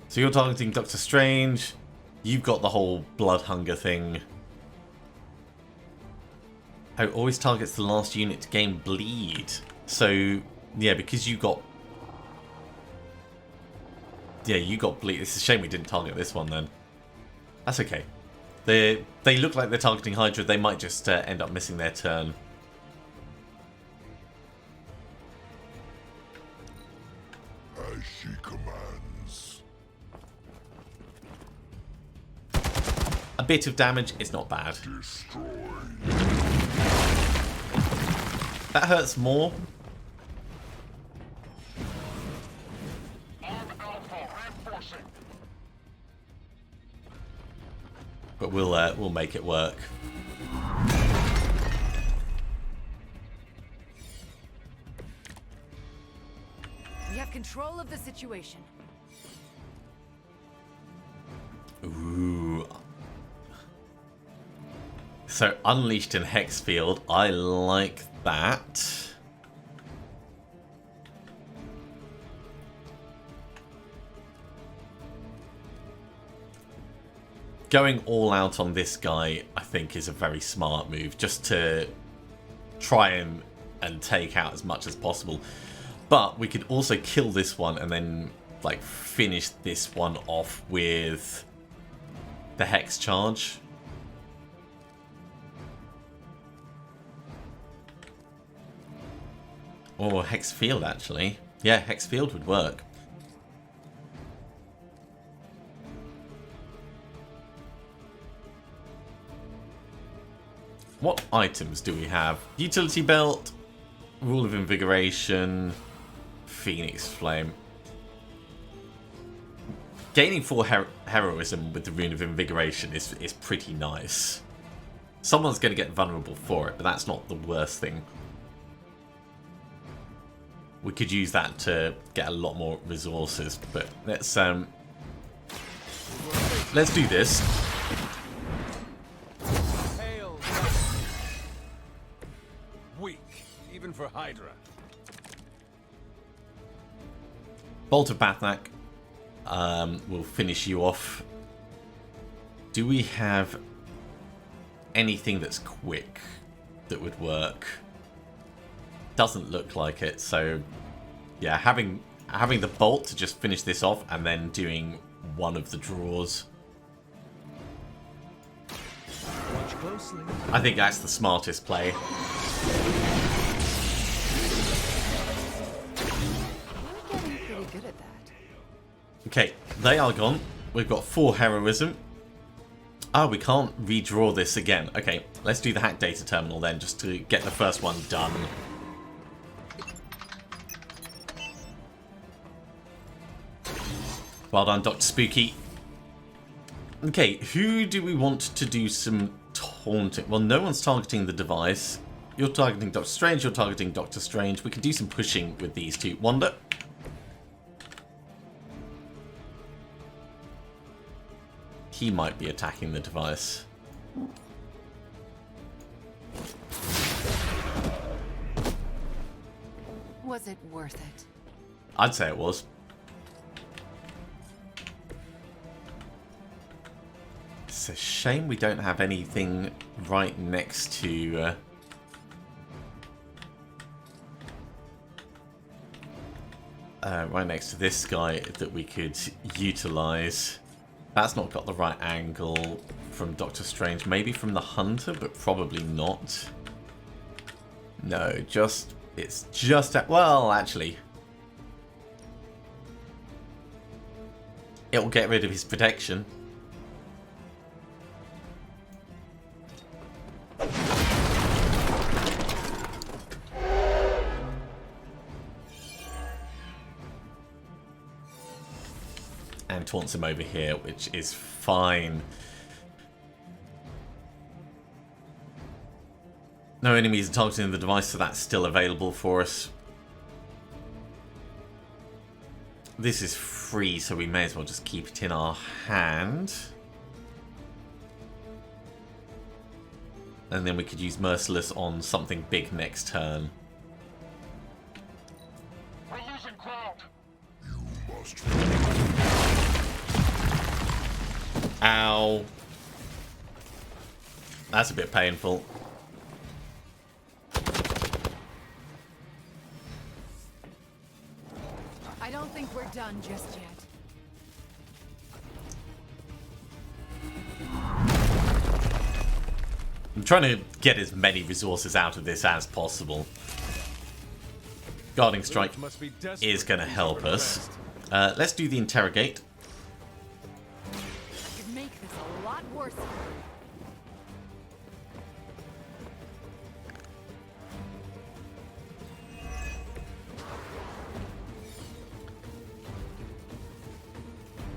[SPEAKER 1] So you're targeting Doctor Strange. You've got the whole blood hunger thing. Oh, always targets the last unit to gain bleed. So, yeah, because you got... Yeah, you got bleed. It's a shame we didn't target this one then. That's okay. They look like they're targeting Hydra. They might just end up missing their turn.
[SPEAKER 14] As she commands.
[SPEAKER 1] A bit of damage is not bad.
[SPEAKER 14] Destroy.
[SPEAKER 1] That hurts more. But we'll make it work.
[SPEAKER 3] We have control of the situation.
[SPEAKER 1] Ooh. So Unleashed in Hexfield, I like that. Going all out on this guy, I think, is a very smart move, just to try and take out as much as possible. But we could also kill this one and then like finish this one off with the Hex charge. Or Hex Field, actually. Yeah, Hex Field would work. What items do we have? Utility Belt, Rule of Invigoration, Phoenix Flame. Gaining 4 heroism with the Rune of Invigoration is pretty nice. Someone's going to get vulnerable for it, but that's not the worst thing. We could use that to get a lot more resources, but let's do this.
[SPEAKER 4] Weak, even for Hydra.
[SPEAKER 1] Bolt of Bathnak will finish you off. Do we have anything that's quick that would work? Doesn't look like it, so yeah, having the bolt to just finish this off and then doing one of the draws.
[SPEAKER 10] Watch closely.
[SPEAKER 1] I think that's the smartest play.
[SPEAKER 3] You're getting pretty good at that.
[SPEAKER 1] Okay, they are gone. We've got 4 heroism. Ah, we can't redraw this again. Okay, let's do the hack data terminal then, just to get the first one done. Well done, Dr. Spooky. Okay, who do we want to do some taunting? Well, no one's targeting the device. You're targeting Doctor Strange, you're targeting Doctor Strange. We can do some pushing with these two. Wanda? He might be attacking the device.
[SPEAKER 3] Was it worth it?
[SPEAKER 1] I'd say it was. It's a shame we don't have anything right next to... right next to this guy that we could utilize. That's not got the right angle from Doctor Strange. Maybe from the Hunter, but probably not. No, just... It's just... Well, actually... It'll get rid of his protection. And taunts him over here, which is fine. No enemies are targeting the device, so that's still available for us. This is free, so we may as well just keep it in our hand. And then we could use Merciless on something big next turn.
[SPEAKER 14] We're losing ground. You must.
[SPEAKER 1] Ow. That's a bit painful.
[SPEAKER 3] I don't think we're done just yet.
[SPEAKER 1] I'm trying to get as many resources out of this as possible. Guarding Strike is going to help us. Let's do the Interrogate.
[SPEAKER 3] Could make this a lot worse.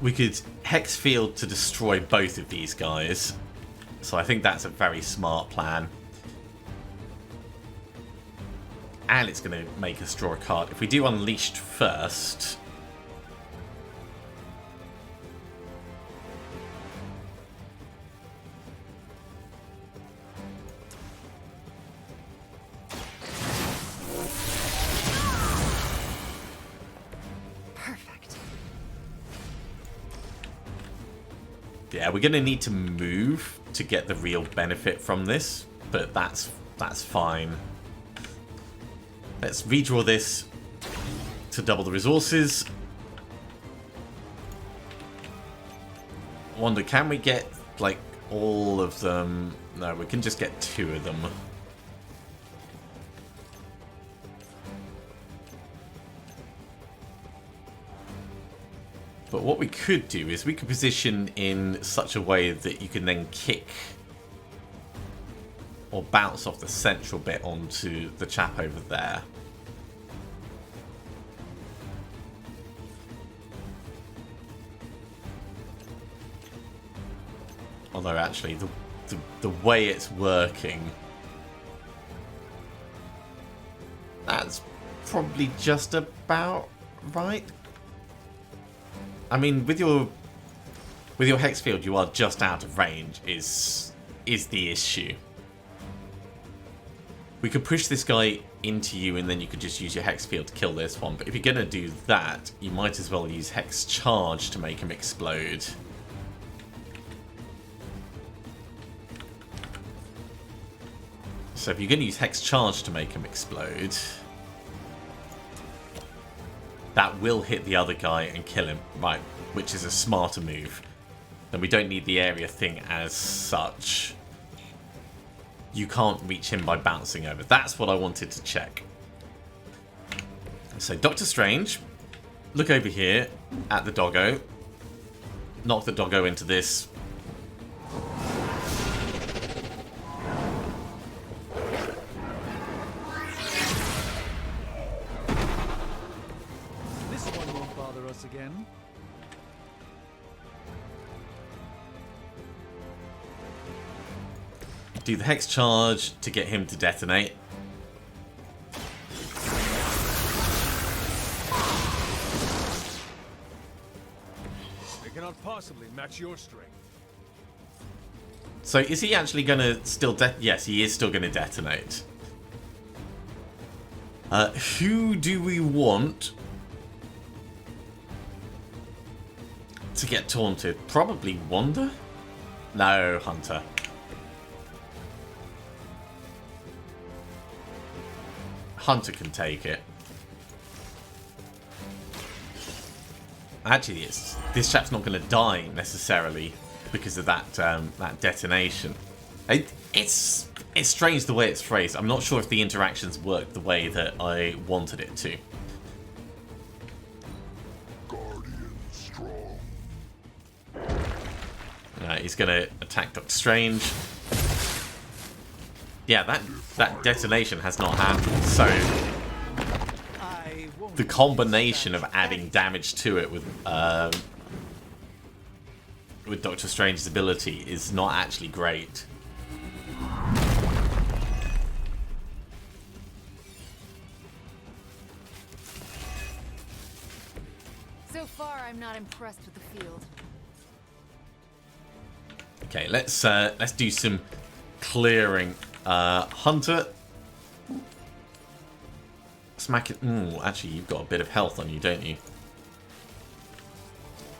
[SPEAKER 1] We could Hex Field to destroy both of these guys. So I think that's a very smart plan. And it's going to make us draw a card. If we do Unleashed first...
[SPEAKER 3] Perfect.
[SPEAKER 1] Yeah, we're going to need to move to get the real benefit from this, but that's fine. Let's redraw this to double the resources. Wonder, can we get like all of them? No, we can just get 2 of them. But what we could do is we could position in such a way that you can then kick or bounce off the central bit onto the chap over there. Although actually the way it's working, that's probably just about right. I mean, with your Hex Field, you are just out of range, is the issue. We could push this guy into you, and then you could just use your Hex Field to kill this one. But if you're going to do that, you might as well use Hex Charge to make him explode. So if you're going to use Hex Charge to make him explode... that will hit the other guy and kill him, right, which is a smarter move. Then we don't need the area thing as such. You can't reach him by bouncing over. That's what I wanted to check. So Doctor Strange, look over here at the doggo. Knock the doggo into this.
[SPEAKER 10] This one won't bother us again.
[SPEAKER 1] do the hex charge to get him to detonate.
[SPEAKER 4] They cannot possibly match your strength.
[SPEAKER 1] So is he actually going to still yes, he is still going to detonate. Who do we want to get taunted? Probably Wanda? No, Hunter. Hunter can take it. Actually, this chap's not going to die necessarily because of that that detonation. It's strange the way it's phrased. I'm not sure if the interactions work the way that I wanted it to.
[SPEAKER 14] Guardian strong.
[SPEAKER 1] He's going to attack Doctor Strange. Yeah, that detonation has not happened, so the combination of adding damage to it with Doctor Strange's ability is not actually great.
[SPEAKER 3] So far, I'm not impressed with the field.
[SPEAKER 1] Okay, let's do some clearing. Hunter, smack it. Actually, you've got a bit of health on you, don't you?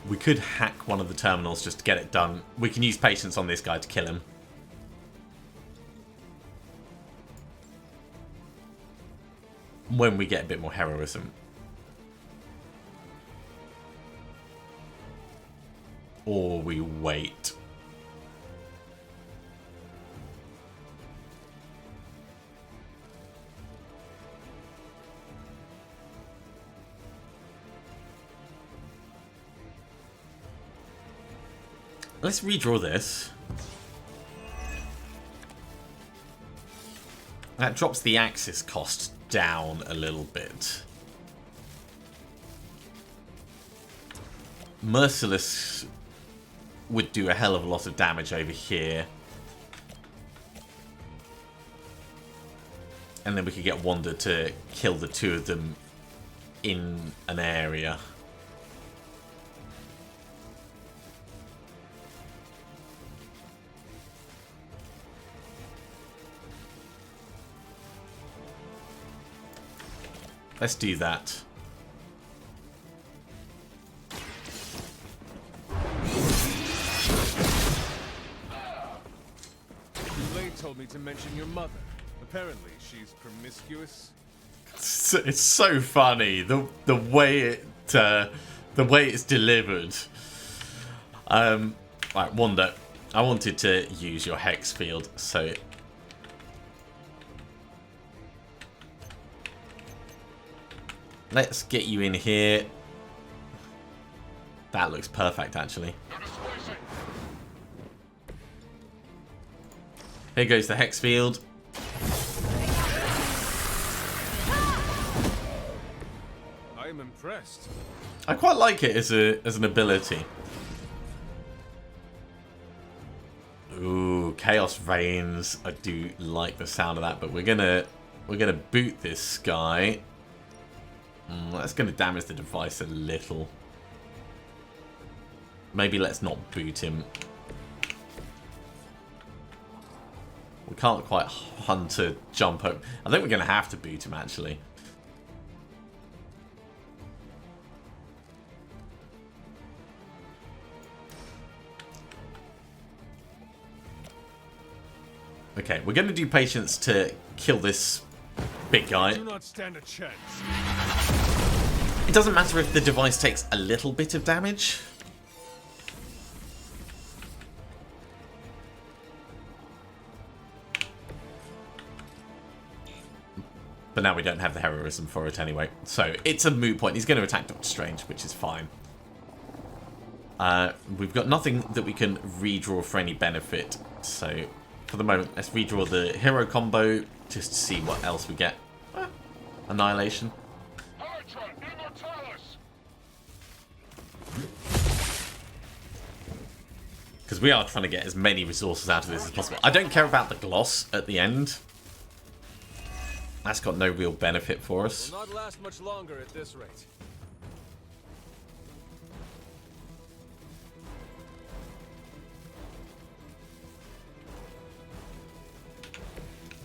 [SPEAKER 1] We could hack one of the terminals just to get it done. We can use patience on this guy to kill him. When we get a bit more heroism. Or we wait. Let's redraw this. That drops the axis cost down a little bit. Merciless would do a hell of a lot of damage over here. And then we could get Wanda to kill the two of them in an area. Let's do that.
[SPEAKER 4] Blade told me to mention your mother. Apparently, she's promiscuous.
[SPEAKER 1] It's so funny the way it's delivered. Right, Wanda, I wanted to use your hex field, so. Let's get you in here. That looks perfect, actually. Here goes the hex field.
[SPEAKER 4] I am impressed.
[SPEAKER 1] I quite like it as an ability. Ooh, Chaos Reigns. I do like the sound of that, but we're gonna boot this guy. That's going to damage the device a little. Maybe let's not boot him. We can't quite Hunter jump up. I think we're going to have to boot him, actually. Okay, we're going to do patience to kill this big guy.
[SPEAKER 4] Do not stand a chance.
[SPEAKER 1] It doesn't matter if the device takes a little bit of damage. But now we don't have the heroism for it anyway. So it's a moot point. He's going to attack Doctor Strange, which is fine. We've got nothing that we can redraw for any benefit. So for the moment, let's redraw the hero combo just to see what else we get. Annihilation. Because we are trying to get as many resources out of this as possible. I don't care about the gloss at the end. That's got no real benefit for us.
[SPEAKER 4] Will not last much longer at this rate.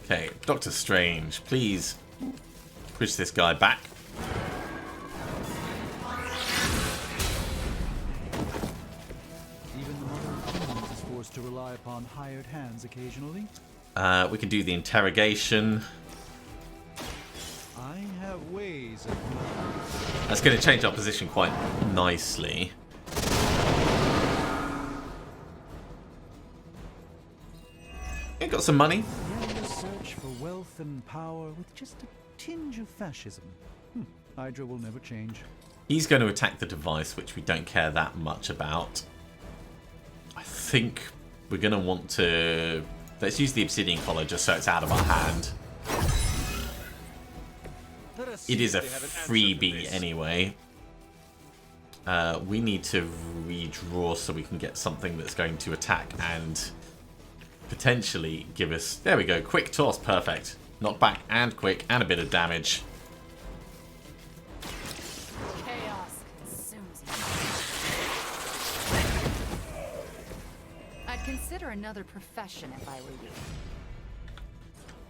[SPEAKER 1] Okay, Doctor Strange, please push this guy back.
[SPEAKER 15] Even the Mother of Kingdoms is forced to rely upon hired hands occasionally.
[SPEAKER 1] We can do the interrogation.
[SPEAKER 15] I have ways of...
[SPEAKER 1] That's going to change our position quite nicely. It got some money.
[SPEAKER 15] The search for wealth and power with just a tinge of fascism. Hydra will never change.
[SPEAKER 1] He's going to attack the device, which we don't care that much about. I think we're going to want to... Let's use the Obsidian Collar just so it's out of our hand. It is a freebie anyway. We need to redraw so we can get something that's going to attack and potentially give us... There we go, quick toss, perfect. Knockback and quick and a bit of damage.
[SPEAKER 3] Chaos consumes you. I'd consider another profession if I were you.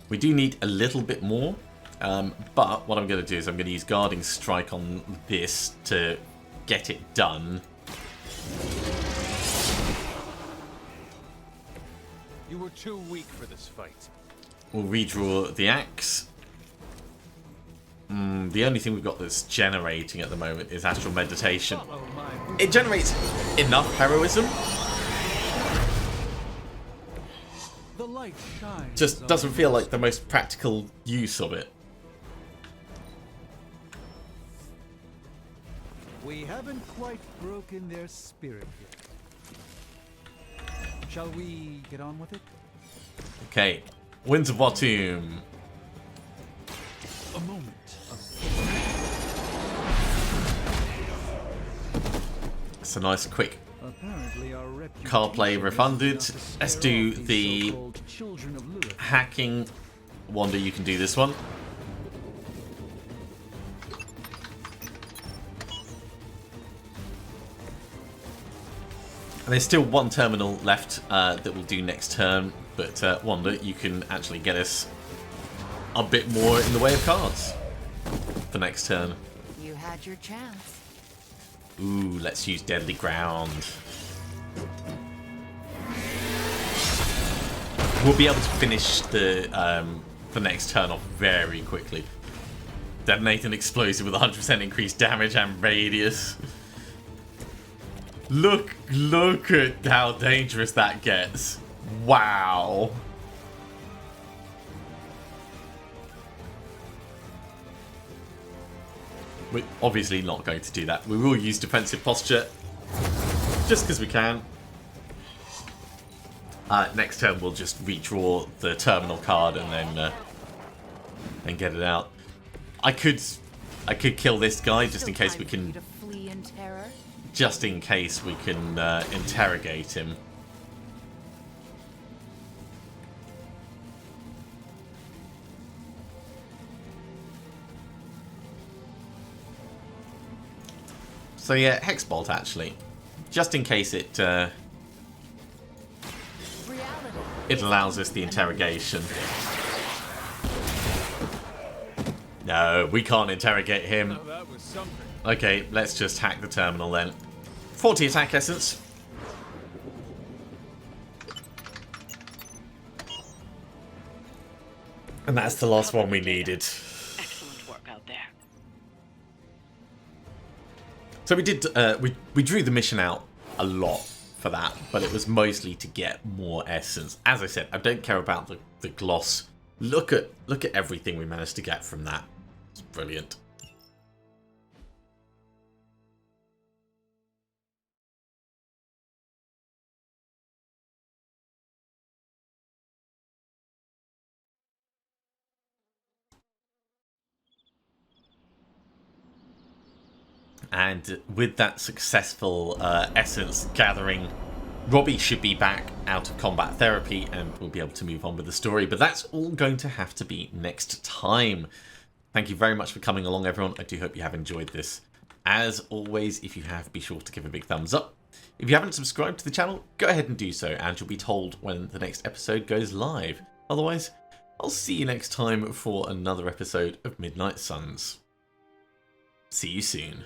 [SPEAKER 1] We do need a little bit more. But what I'm going to do is I'm going to use Guarding Strike on this to get it done.
[SPEAKER 4] You were too weak for this fight.
[SPEAKER 1] We'll redraw the axe. The only thing we've got that's generating at the moment is Astral Meditation. It generates enough heroism.
[SPEAKER 15] The light shines.
[SPEAKER 1] Just doesn't feel like the most practical use of it.
[SPEAKER 15] We haven't quite broken their spirit yet. Shall we get on with it?
[SPEAKER 1] Okay, Winterbottom.
[SPEAKER 15] A moment of...
[SPEAKER 1] It's a nice quick
[SPEAKER 15] Apparently our
[SPEAKER 1] card play refunded. Let's do the hacking. Wanda, you can do this one. And there's still one terminal left that we'll do next turn, but Wanda, you can actually get us a bit more in the way of cards for next turn.
[SPEAKER 3] You had your chance.
[SPEAKER 1] Ooh, let's use Deadly Ground. We'll be able to finish the next turn off very quickly. Detonate an explosive with 100% increased damage and radius. Look at how dangerous that gets. Wow. We're obviously not going to do that. We will use defensive posture just because we can. Next turn we'll just redraw the terminal card and then get it out. I could kill this guy just in case we can. Just in case we can interrogate him. So yeah, Hexbolt actually, just in case it allows us the interrogation. No, we can't interrogate him. Okay, let's just hack the terminal then. 40 attack essence. And that's the last one we needed.
[SPEAKER 13] Excellent work out there.
[SPEAKER 1] So we did, we drew the mission out a lot for that, but it was mostly to get more essence. As I said, I don't care about the gloss. Look at everything we managed to get from that. It's brilliant. And with that successful essence gathering Robbie should be back out of combat therapy and we'll be able to move on with the story, but that's all going to have to be next time. Thank you very much for coming along, everyone. I do hope you have enjoyed this. As always, if you have, be sure to give a big thumbs up. If you haven't subscribed to the channel, go ahead and do so, and you'll be told when the next episode goes live. Otherwise, I'll see you next time for another episode of Midnight Suns. See you soon.